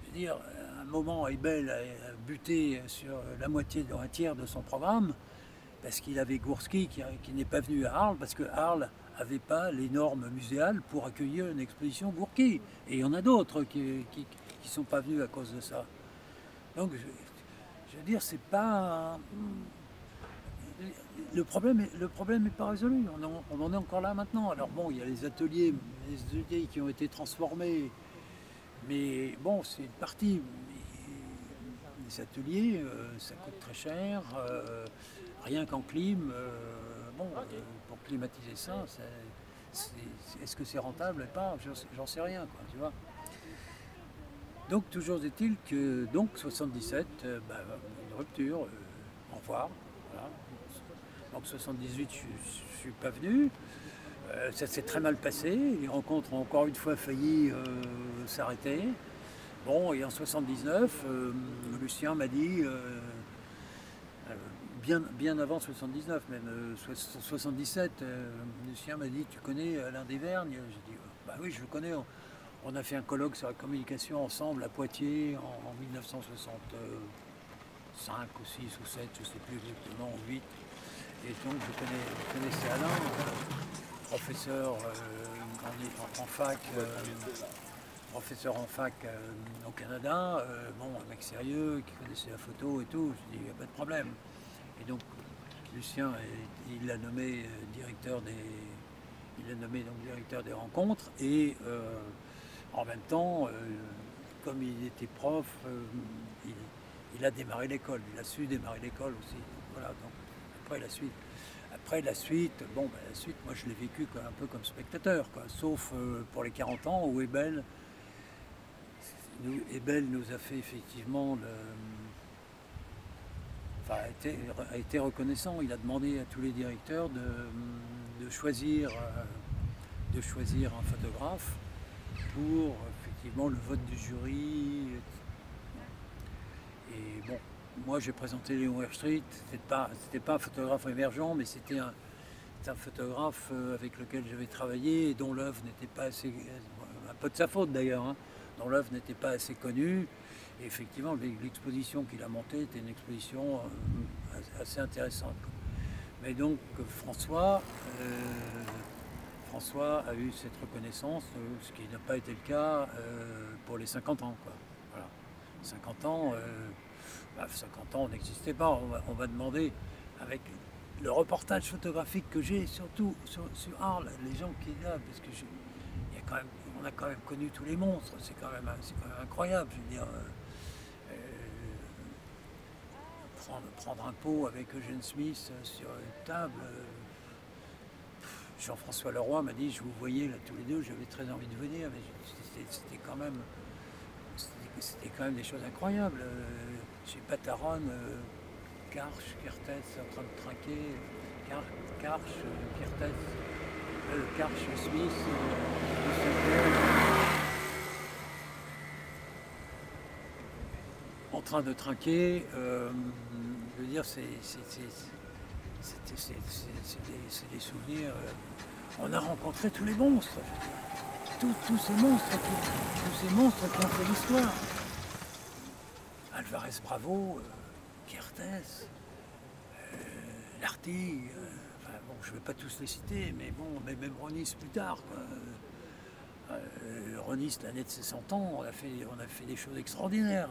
[SPEAKER 1] je veux dire, à un moment, Ebel a buté sur la moitié, un tiers de son programme, parce qu'il avait Gourski qui n'est pas venu à Arles, parce que Arles n'avait pas les normes muséales pour accueillir une exposition Gourki. Et il y en a d'autres qui ne sont pas venus à cause de ça. Donc, je veux dire, c'est pas... Le problème n'est pas résolu, on en est encore là maintenant. Alors bon, il y a les ateliers qui ont été transformés, mais bon, c'est une partie. Les ateliers, ça coûte très cher, rien qu'en clim, pour climatiser ça, est-ce que c'est rentable ou pas? J'en sais rien, quoi, tu vois. Donc toujours est-il que, donc 77, une rupture, au revoir, voilà. Donc 78, je ne suis pas venu. Ça s'est très mal passé. Les rencontres ont encore une fois failli s'arrêter. Bon, et en 79, Lucien m'a dit, bien avant 79, même 77, Lucien m'a dit, tu connais Alain Desvergnes? J'ai dit, bah oui, je le connais. On a fait un colloque sur la communication ensemble à Poitiers en 1965 ou 6 ou 7, je ne sais plus exactement, ou 8. Et donc je connaissais Alain, professeur en fac, au Canada, bon, un mec sérieux, qui connaissait la photo et tout. Je dis, il n'y a pas de problème. Et donc Lucien, il l'a nommé directeur des rencontres, et en même temps, comme il était prof, il a démarré l'école, il a su démarrer l'école aussi. Donc, voilà, donc après la suite, la suite, moi je l'ai vécu un peu comme spectateur, quoi, sauf pour les 40 ans où Ebel nous a fait effectivement a été reconnaissant. Il a demandé à tous les directeurs de choisir un photographe pour effectivement le vote du jury. Et bon, moi j'ai présenté Léon Herbstreit, c'était pas un photographe émergent, mais c'était un photographe avec lequel j'avais travaillé et dont l'œuvre n'était pas assez, un peu de sa faute d'ailleurs, hein, dont l'œuvre n'était pas assez connue. Et effectivement, l'exposition qu'il a montée était une exposition assez intéressante. Mais donc François a eu cette reconnaissance, ce qui n'a pas été le cas pour les 50 ans, quoi. Voilà. 50 ans, 50 ans, on n'existait pas. On va demander, avec le reportage photographique que j'ai, surtout sur Arles, les gens qui sont là, parce que on a quand même connu tous les monstres. C'est quand même incroyable. Je veux dire, prendre un pot avec Eugène Smith sur une table. Jean-François Leroy m'a dit, je vous voyais là tous les deux, j'avais très envie de venir, mais c'était quand même des choses incroyables. Chez Pataronne, Karch, Kertész en train de trinquer, Karch, Kertész, Karch, Smith, en train de trinquer. Je veux dire, c'est des souvenirs. On a rencontré tous les monstres, tous ces monstres qui ont fait l'histoire. Alvarez Bravo, Kertész, Larty, je ne vais pas tous les citer, mais bon, même Ronis plus tard, quoi. Ronis, l'année de ses 100 ans, on a fait des choses extraordinaires,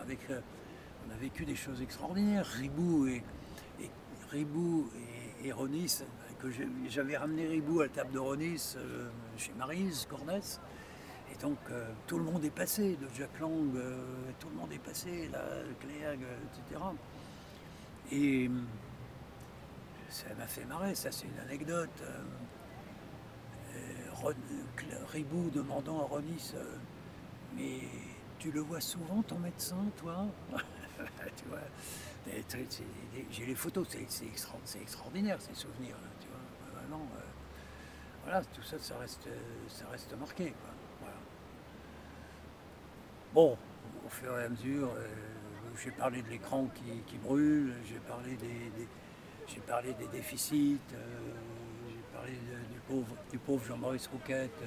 [SPEAKER 1] on a vécu des choses extraordinaires. Ribou et Ronis, j'avais ramené Ribou à la table de Ronis chez Maryse, Cornès. Et donc tout le monde est passé, de Jack Lang, tout le monde est passé, là, Clerc, etc. Et ça m'a fait marrer, ça c'est une anecdote. Ribou demandant à Ronis, mais tu le vois souvent ton médecin, toi? Tu vois, j'ai les photos, c'est extraordinaire ces souvenirs, là, tu vois, vraiment. Voilà, tout ça, ça reste marqué, quoi. Voilà. Bon, au fur et à mesure, j'ai parlé de l'écran qui brûle, j'ai parlé des déficits, j'ai parlé du pauvre Jean-Maurice Rouquette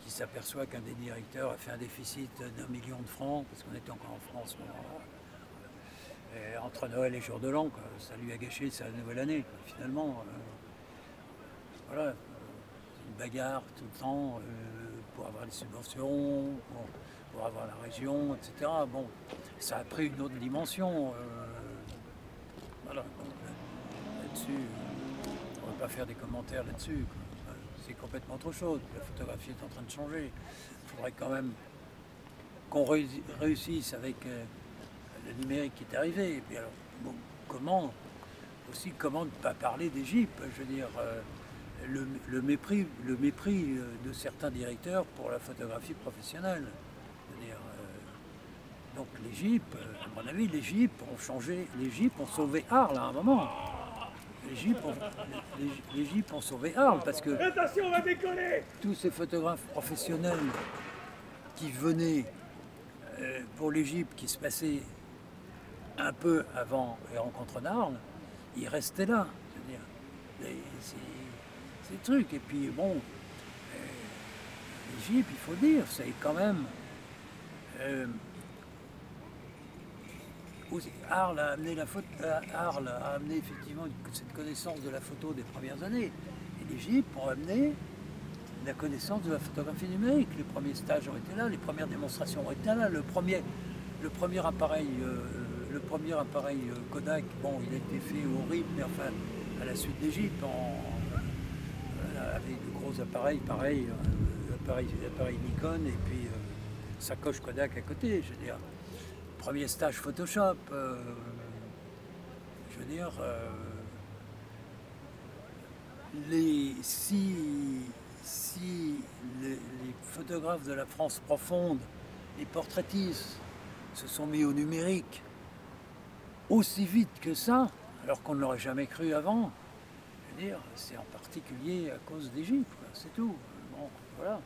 [SPEAKER 1] qui s'aperçoit qu'un des directeurs a fait un déficit d'1 million de francs, parce qu'on était encore en France à ce moment-là. Entre Noël et Jour de l'An, ça lui a gâché sa nouvelle année, finalement. Voilà, une bagarre tout le temps pour avoir les subventions, pour avoir la région, etc. Bon, ça a pris une autre dimension. Voilà, donc là-dessus, on ne va pas faire des commentaires là-dessus. C'est complètement autre chose. La photographie est en train de changer. Il faudrait quand même qu'on réussisse avec le numérique qui est arrivé. Et puis alors, bon, comment ne pas parler d'Égypte? Je veux dire, le mépris de certains directeurs pour la photographie professionnelle. C'est-à-dire, donc l'Égypte, à mon avis, l'Égypte ont sauvé Arles à un moment. L'Égypte ont sauvé Arles parce que tous ces photographes professionnels qui venaient pour l'Égypte, qui se passaient un peu avant les rencontres d'Arles, ils restaient là. C'est-à-dire, ces trucs. Et puis bon, l'Égypte, il faut dire, c'est quand même... Arles a amené effectivement cette connaissance de la photo des premières années. Et l'Égypte ont amené la connaissance de la photographie numérique. Les premiers stages ont été là, les premières démonstrations ont été là. Le premier appareil Kodak, bon, il a été fait au RIP, mais enfin à la suite d'Égypte, avec de gros appareils, pareil, l'appareil Nikon et puis sacoche Kodak à côté, je veux dire. Premier stage Photoshop, je veux dire, si les photographes de la France profonde, les portraitistes, se sont mis au numérique aussi vite que ça, alors qu'on ne l'aurait jamais cru avant, je veux dire, c'est en particulier à cause d'Égypte, c'est tout. Bon, voilà.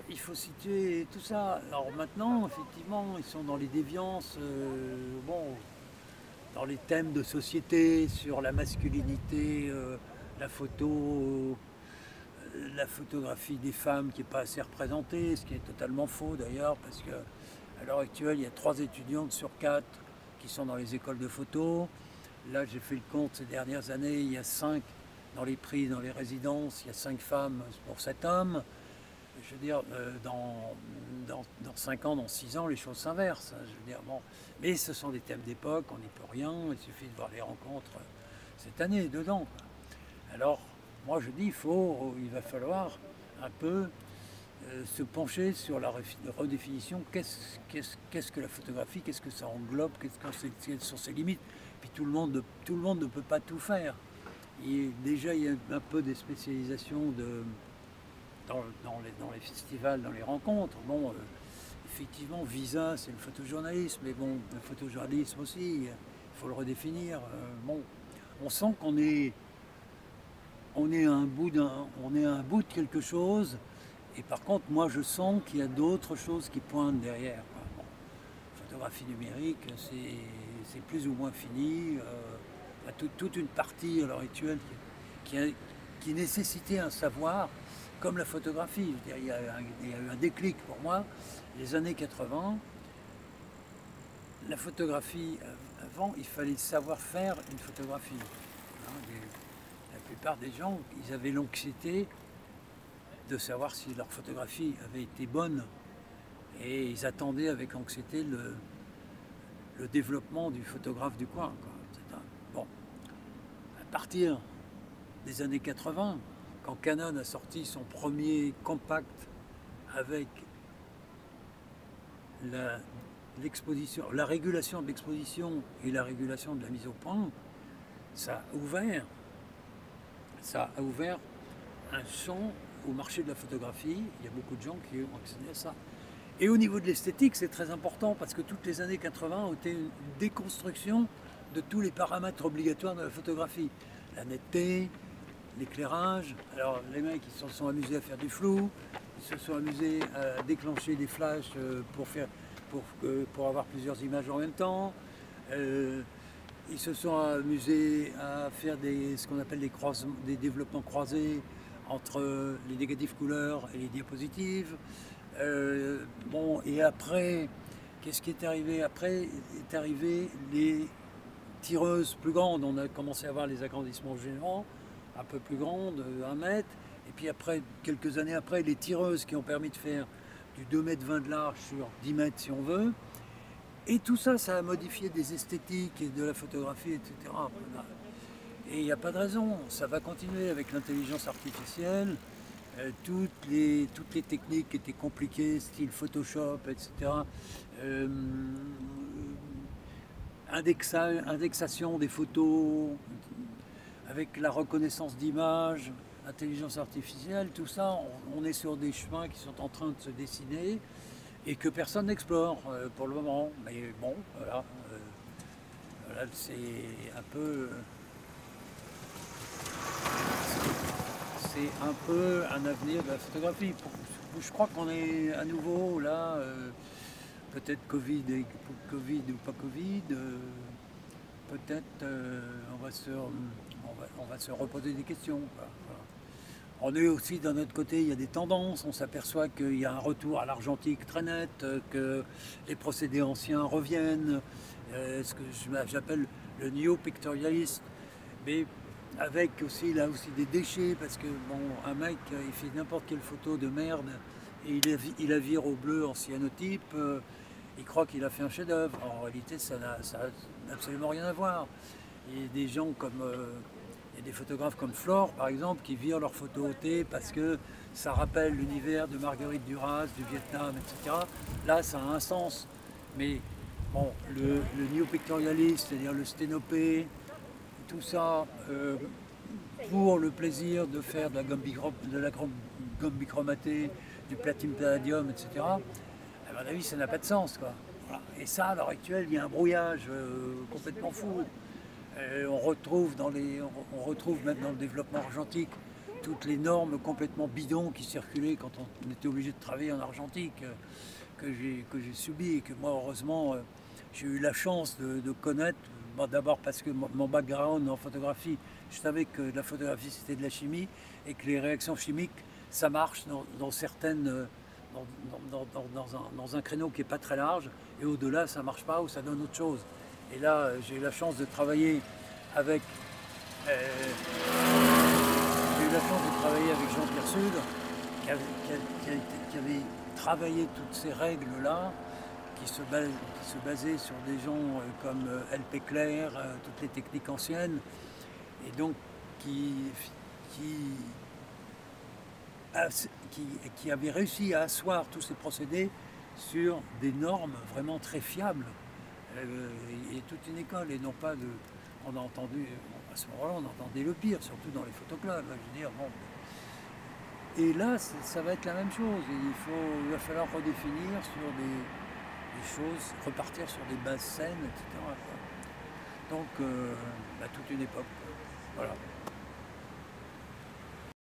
[SPEAKER 1] Il faut situer tout ça. Alors maintenant, effectivement, ils sont dans les déviances, dans les thèmes de société, sur la masculinité, la photographie des femmes qui n'est pas assez représentée, ce qui est totalement faux d'ailleurs, parce qu'à l'heure actuelle, il y a 3 étudiantes sur 4 qui sont dans les écoles de photo. Là, j'ai fait le compte ces dernières années, il y a 5 dans les prix, dans les résidences, il y a 5 femmes pour 7 hommes. Je veux dire, dans 5 ans, dans 6 ans, les choses s'inversent. Je veux dire, bon. Mais ce sont des thèmes d'époque, on n'y peut rien, il suffit de voir les rencontres cette année dedans. Alors, moi je dis, il va falloir un peu se pencher sur la redéfinition, qu'est-ce que la photographie, qu'est-ce que ça englobe, quelles sont ses limites. Puis tout le monde ne peut pas tout faire. Et déjà, il y a un peu des spécialisations dans les festivals, dans les rencontres. Bon, effectivement, Visa, c'est le photojournalisme, mais bon, le photojournalisme aussi, il faut le redéfinir. Bon, on sent qu'on est à un bout de quelque chose, et par contre, moi, je sens qu'il y a d'autres choses qui pointent derrière. Bon, photographie numérique, c'est plus ou moins fini. Toute une partie à l'heure actuelle qui nécessitait un savoir, comme la photographie. Je veux dire, il y a eu un déclic pour moi. Les années 80, la photographie, avant, il fallait savoir faire une photographie. La plupart des gens, ils avaient l'anxiété de savoir si leur photographie avait été bonne. Et ils attendaient avec anxiété le développement du photographe du coin, quoi. Bon, à partir des années 80, quand Canon a sorti son premier compact avec la régulation de l'exposition et la régulation de la mise au point, ça a ouvert un champ au marché de la photographie. Il y a beaucoup de gens qui ont accédé à ça. Et au niveau de l'esthétique, c'est très important parce que toutes les années 80 ont été une déconstruction de tous les paramètres obligatoires de la photographie. La netteté, l'éclairage. Alors les mecs ils se sont amusés à faire du flou, ils se sont amusés à déclencher des flashs pour avoir plusieurs images en même temps. Ils se sont amusés à faire ce qu'on appelle des développements croisés entre les négatifs couleurs et les diapositives. Bon, et après, qu'est-ce qui est arrivé? Après est arrivé les tireuses plus grandes. On a commencé à avoir les agrandissements géants, un peu plus grandes, 1 mètre. Et puis après, quelques années après, les tireuses qui ont permis de faire du 2,20 m de large sur 10 mètres si on veut. Et tout ça, ça a modifié des esthétiques et de la photographie, etc. Et il n'y a pas de raison, ça va continuer avec l'intelligence artificielle. Toutes les techniques qui étaient compliquées, style Photoshop, etc. Indexation des photos, avec la reconnaissance d'images, intelligence artificielle, tout ça, on est sur des chemins qui sont en train de se dessiner et que personne n'explore pour le moment. Mais bon, voilà, voilà c'est un peu... C'est un peu un avenir de la photographie. Je crois qu'on est à nouveau là, peut-être Covid ou pas Covid, peut-être on va se reposer des questions. Quoi. Voilà. On est aussi d'un autre côté, il y a des tendances, on s'aperçoit qu'il y a un retour à l'argentique très net, que les procédés anciens reviennent, ce que j'appelle le néo-pictorialiste. Mais avec aussi là aussi des déchets, parce que bon, un mec il fait n'importe quelle photo de merde et il la vire au bleu en cyanotype, il croit qu'il a fait un chef-d'œuvre. En réalité, ça n'a absolument rien à voir. Il y a des gens comme il y a des photographes comme Flore par exemple qui virent leurs photos au thé parce que ça rappelle l'univers de Marguerite Duras, du Vietnam, etc. Là, ça a un sens. Mais bon, le néo-pictorialiste, c'est-à-dire le sténopé, tout ça pour le plaisir de faire de la gomme bichromatée, du platine palladium, etc. À mon avis, ça n'a pas de sens, quoi. Voilà. Et ça, à l'heure actuelle, il y a un brouillage complètement fou. On retrouve même dans le développement argentique toutes les normes complètement bidons qui circulaient quand on était obligé de travailler en argentique, que j'ai subi et que moi, heureusement, j'ai eu la chance de connaître. Bon, d'abord parce que mon background en photographie, je savais que la photographie c'était de la chimie et que les réactions chimiques, ça marche dans certaines, dans un créneau qui n'est pas très large, et au-delà ça ne marche pas ou ça donne autre chose. Et là, j'ai eu la chance de travailler avec Jean-Pierre Sud, qui avait travaillé toutes ces règles-là, qui se basaient sur des gens comme L.P. Clair, toutes les techniques anciennes, et donc qui avait réussi à asseoir tous ces procédés sur des normes vraiment très fiables. Et toute une école, et non pas de... On a entendu, à ce moment-là, on entendait le pire, surtout dans les photoclubs. Je veux dire, bon. Et là, ça va être la même chose. Il va falloir redéfinir sur des choses, repartir sur des bases saines, etc. Donc, toute une époque. Voilà.